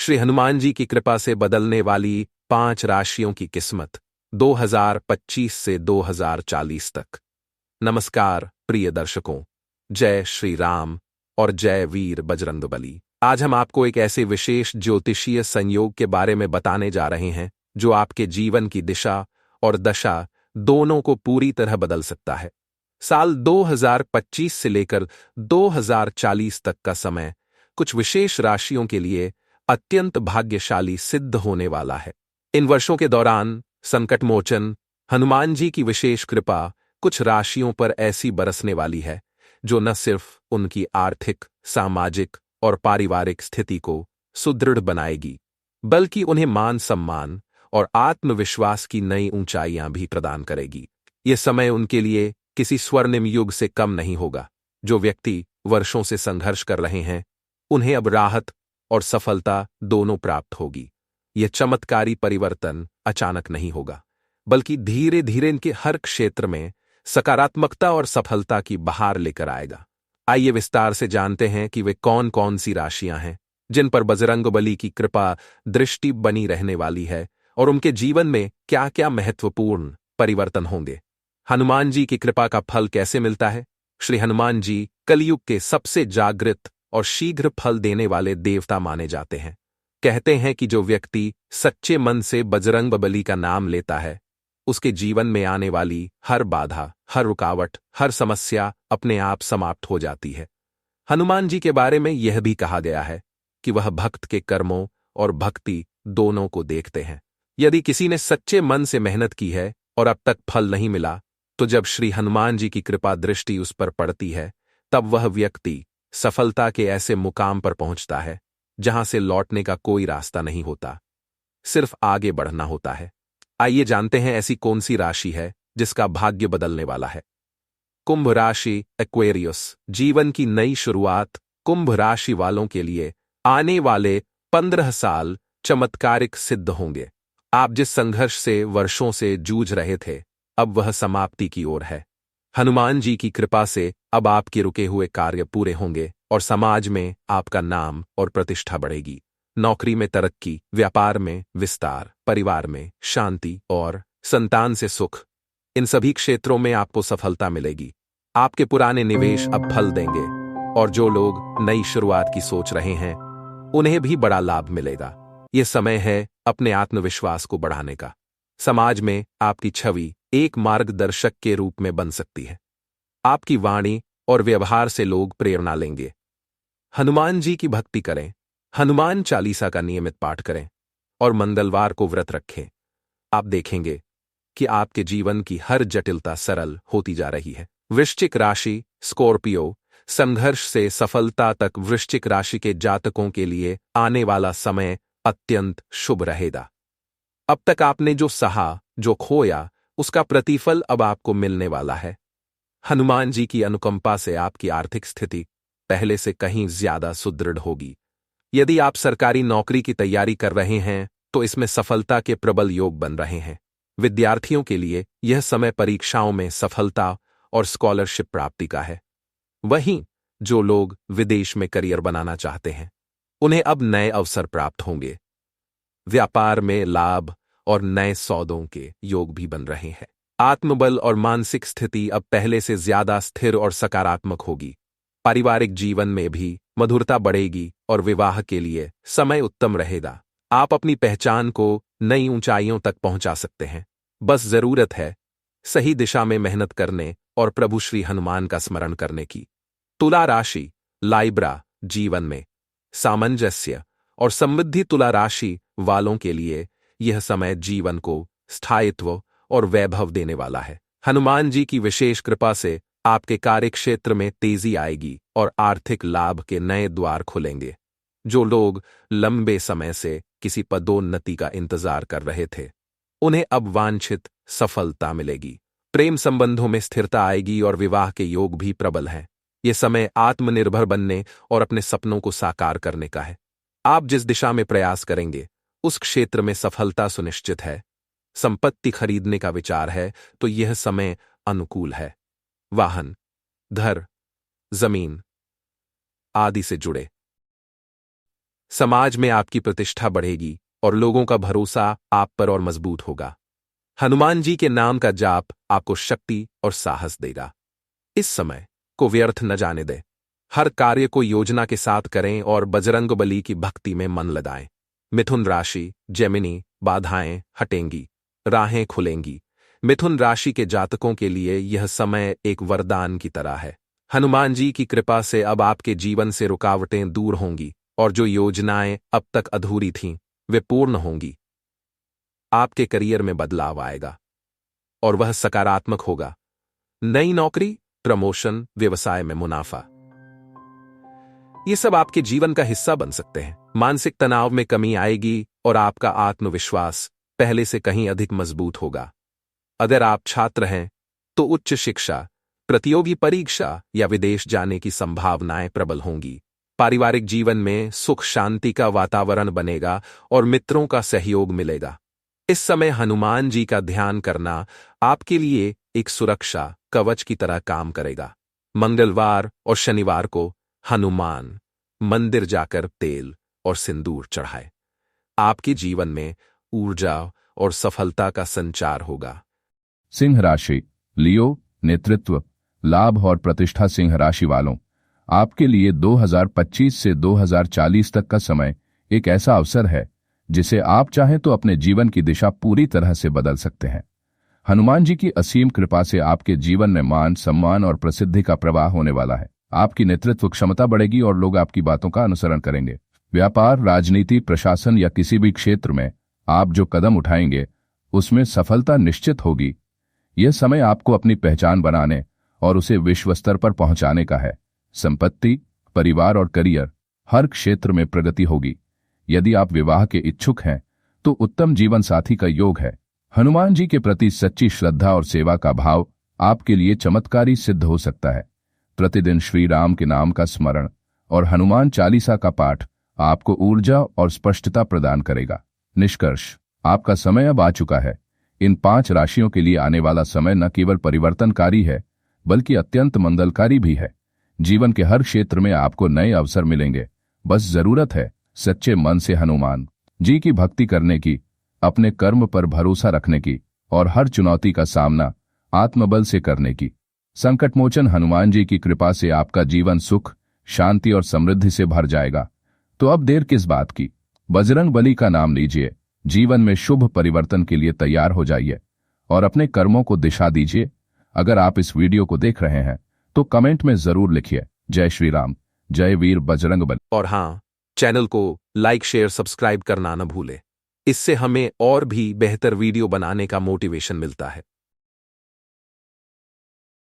श्री हनुमान जी की कृपा से बदलने वाली 5 राशियों की किस्मत 2025 से 2040 तक। नमस्कार प्रिय दर्शकों, जय श्री राम और जय वीर बजरंगबली। आज हम आपको एक ऐसे विशेष ज्योतिषीय संयोग के बारे में बताने जा रहे हैं जो आपके जीवन की दिशा और दशा दोनों को पूरी तरह बदल सकता है। साल 2025 से लेकर 2040 तक का समय कुछ विशेष राशियों के लिए अत्यंत भाग्यशाली सिद्ध होने वाला है। इन वर्षों के दौरान संकट मोचन हनुमान जी की विशेष कृपा कुछ राशियों पर ऐसी बरसने वाली है जो न सिर्फ उनकी आर्थिक, सामाजिक और पारिवारिक स्थिति को सुदृढ़ बनाएगी, बल्कि उन्हें मान सम्मान और आत्मविश्वास की नई ऊंचाइयां भी प्रदान करेगी। ये समय उनके लिए किसी स्वर्णिम युग से कम नहीं होगा। जो व्यक्ति वर्षों से संघर्ष कर रहे हैं, उन्हें अब राहत और सफलता दोनों प्राप्त होगी। यह चमत्कारी परिवर्तन अचानक नहीं होगा, बल्कि धीरे धीरे इनके हर क्षेत्र में सकारात्मकता और सफलता की बहार लेकर आएगा। आइए विस्तार से जानते हैं कि वे कौन कौन सी राशियां हैं जिन पर बजरंगबली की कृपा दृष्टि बनी रहने वाली है और उनके जीवन में क्या क्या महत्वपूर्ण परिवर्तन होंगे। हनुमान जी की कृपा का फल कैसे मिलता है? श्री हनुमान जी कलयुग के सबसे जागृत और शीघ्र फल देने वाले देवता माने जाते हैं। कहते हैं कि जो व्यक्ति सच्चे मन से बजरंगबली का नाम लेता है, उसके जीवन में आने वाली हर बाधा, हर रुकावट, हर समस्या अपने आप समाप्त हो जाती है। हनुमान जी के बारे में यह भी कहा गया है कि वह भक्त के कर्मों और भक्ति दोनों को देखते हैं। यदि किसी ने सच्चे मन से मेहनत की है और अब तक फल नहीं मिला, तो जब श्री हनुमान जी की कृपा दृष्टि उस पर पड़ती है, तब वह व्यक्ति सफलता के ऐसे मुकाम पर पहुंचता है जहां से लौटने का कोई रास्ता नहीं होता, सिर्फ आगे बढ़ना होता है। आइए जानते हैं ऐसी कौन सी राशि है जिसका भाग्य बदलने वाला है। कुंभ राशि, एक्वेरियस। जीवन की नई शुरुआत कुंभ राशि वालों के लिए आने वाले 15 साल चमत्कारिक सिद्ध होंगे। आप जिस संघर्ष से वर्षों से जूझ रहे थे, अब वह समाप्ति की ओर है। हनुमान जी की कृपा से अब आपके रुके हुए कार्य पूरे होंगे और समाज में आपका नाम और प्रतिष्ठा बढ़ेगी। नौकरी में तरक्की, व्यापार में विस्तार, परिवार में शांति और संतान से सुख, इन सभी क्षेत्रों में आपको सफलता मिलेगी। आपके पुराने निवेश अब फल देंगे और जो लोग नई शुरुआत की सोच रहे हैं, उन्हें भी बड़ा लाभ मिलेगा। यह समय है अपने आत्मविश्वास को बढ़ाने का। समाज में आपकी छवि एक मार्गदर्शक के रूप में बन सकती है। आपकी वाणी और व्यवहार से लोग प्रेरणा लेंगे। हनुमान जी की भक्ति करें, हनुमान चालीसा का नियमित पाठ करें और मंगलवार को व्रत रखें। आप देखेंगे कि आपके जीवन की हर जटिलता सरल होती जा रही है। वृश्चिक राशि, स्कॉर्पियो। संघर्ष से सफलता तक वृश्चिक राशि के जातकों के लिए आने वाला समय अत्यंत शुभ रहेगा। अब तक आपने जो सहा, जो खोया, उसका प्रतिफल अब आपको मिलने वाला है। हनुमान जी की अनुकंपा से आपकी आर्थिक स्थिति पहले से कहीं ज्यादा सुदृढ़ होगी। यदि आप सरकारी नौकरी की तैयारी कर रहे हैं, तो इसमें सफलता के प्रबल योग बन रहे हैं। विद्यार्थियों के लिए यह समय परीक्षाओं में सफलता और स्कॉलरशिप प्राप्ति का है। वहीं जो लोग विदेश में करियर बनाना चाहते हैं, उन्हें अब नए अवसर प्राप्त होंगे। व्यापार में लाभ और नए सौदों के योग भी बन रहे हैं। आत्मबल और मानसिक स्थिति अब पहले से ज्यादा स्थिर और सकारात्मक होगी। पारिवारिक जीवन में भी मधुरता बढ़ेगी और विवाह के लिए समय उत्तम रहेगा। आप अपनी पहचान को नई ऊंचाइयों तक पहुंचा सकते हैं। बस जरूरत है सही दिशा में मेहनत करने और प्रभु श्री हनुमान का स्मरण करने की। तुला राशि, लाइब्रा। जीवन में सामंजस्य और समृद्धि। तुला राशि वालों के लिए यह समय जीवन को स्थायित्व और वैभव देने वाला है। हनुमान जी की विशेष कृपा से आपके कार्यक्षेत्र में तेजी आएगी और आर्थिक लाभ के नए द्वार खुलेंगे। जो लोग लंबे समय से किसी पदोन्नति का इंतजार कर रहे थे, उन्हें अब वांछित सफलता मिलेगी। प्रेम संबंधों में स्थिरता आएगी और विवाह के योग भी प्रबल हैं। यह समय आत्मनिर्भर बनने और अपने सपनों को साकार करने का है। आप जिस दिशा में प्रयास करेंगे, उस क्षेत्र में सफलता सुनिश्चित है। संपत्ति खरीदने का विचार है तो यह समय अनुकूल है। वाहन, घर, जमीन आदि से जुड़े समाज में आपकी प्रतिष्ठा बढ़ेगी और लोगों का भरोसा आप पर और मजबूत होगा। हनुमान जी के नाम का जाप आपको शक्ति और साहस देगा। इस समय को व्यर्थ न जाने दें। हर कार्य को योजना के साथ करें और बजरंगबली की भक्ति में मन लगाएं। मिथुन राशि, जेमिनी, बाधाएं हटेंगी, राहें खुलेंगी। मिथुन राशि के जातकों के लिए यह समय एक वरदान की तरह है। हनुमान जी की कृपा से अब आपके जीवन से रुकावटें दूर होंगी और जो योजनाएं अब तक अधूरी थीं, वे पूर्ण होंगी। आपके करियर में बदलाव आएगा और वह सकारात्मक होगा। नई नौकरी, प्रमोशन, व्यवसाय में मुनाफा, ये सब आपके जीवन का हिस्सा बन सकते हैं। मानसिक तनाव में कमी आएगी और आपका आत्मविश्वास पहले से कहीं अधिक मजबूत होगा। अगर आप छात्र हैं तो उच्च शिक्षा, प्रतियोगी परीक्षा या विदेश जाने की संभावनाएं प्रबल होंगी। पारिवारिक जीवन में सुख शांति का वातावरण बनेगा और मित्रों का सहयोग मिलेगा। इस समय हनुमान जी का ध्यान करना आपके लिए एक सुरक्षा कवच की तरह काम करेगा। मंगलवार और शनिवार को हनुमान मंदिर जाकर तेल और सिंदूर चढ़ाए। आपके जीवन में ऊर्जा और सफलता का संचार होगा। सिंह राशि, लियो, नेतृत्व, लाभ और प्रतिष्ठा। सिंह राशि वालों, आपके लिए 2025 से 2040 तक का समय एक ऐसा अवसर है जिसे आप चाहें तो अपने जीवन की दिशा पूरी तरह से बदल सकते हैं। हनुमान जी की असीम कृपा से आपके जीवन में मान, सम्मान और प्रसिद्धि का प्रवाह होने वाला है। आपकी नेतृत्व क्षमता बढ़ेगी और लोग आपकी बातों का अनुसरण करेंगे। व्यापार, राजनीति, प्रशासन या किसी भी क्षेत्र में आप जो कदम उठाएंगे उसमें सफलता निश्चित होगी। यह समय आपको अपनी पहचान बनाने और उसे विश्व स्तर पर पहुंचाने का है। संपत्ति, परिवार और करियर, हर क्षेत्र में प्रगति होगी। यदि आप विवाह के इच्छुक हैं तो उत्तम जीवन साथी का योग है। हनुमान जी के प्रति सच्ची श्रद्धा और सेवा का भाव आपके लिए चमत्कारी सिद्ध हो सकता है। प्रतिदिन श्री राम के नाम का स्मरण और हनुमान चालीसा का पाठ आपको ऊर्जा और स्पष्टता प्रदान करेगा। निष्कर्ष, आपका समय अब आ चुका है। इन 5 राशियों के लिए आने वाला समय न केवल परिवर्तनकारी है बल्कि अत्यंत मंगलकारी भी है। जीवन के हर क्षेत्र में आपको नए अवसर मिलेंगे। बस जरूरत है सच्चे मन से हनुमान जी की भक्ति करने की, अपने कर्म पर भरोसा रखने की और हर चुनौती का सामना आत्मबल से करने की। संकटमोचन हनुमान जी की कृपा से आपका जीवन सुख, शांति और समृद्धि से भर जाएगा। तो अब देर किस बात की, बजरंगबली का नाम लीजिए, जीवन में शुभ परिवर्तन के लिए तैयार हो जाइए और अपने कर्मों को दिशा दीजिए। अगर आप इस वीडियो को देख रहे हैं तो कमेंट में जरूर लिखिए जय श्री राम, जय वीर बजरंगबली। और हाँ, चैनल को लाइक, शेयर, सब्सक्राइब करना न भूलें। इससे हमें और भी बेहतर वीडियो बनाने का मोटिवेशन मिलता है।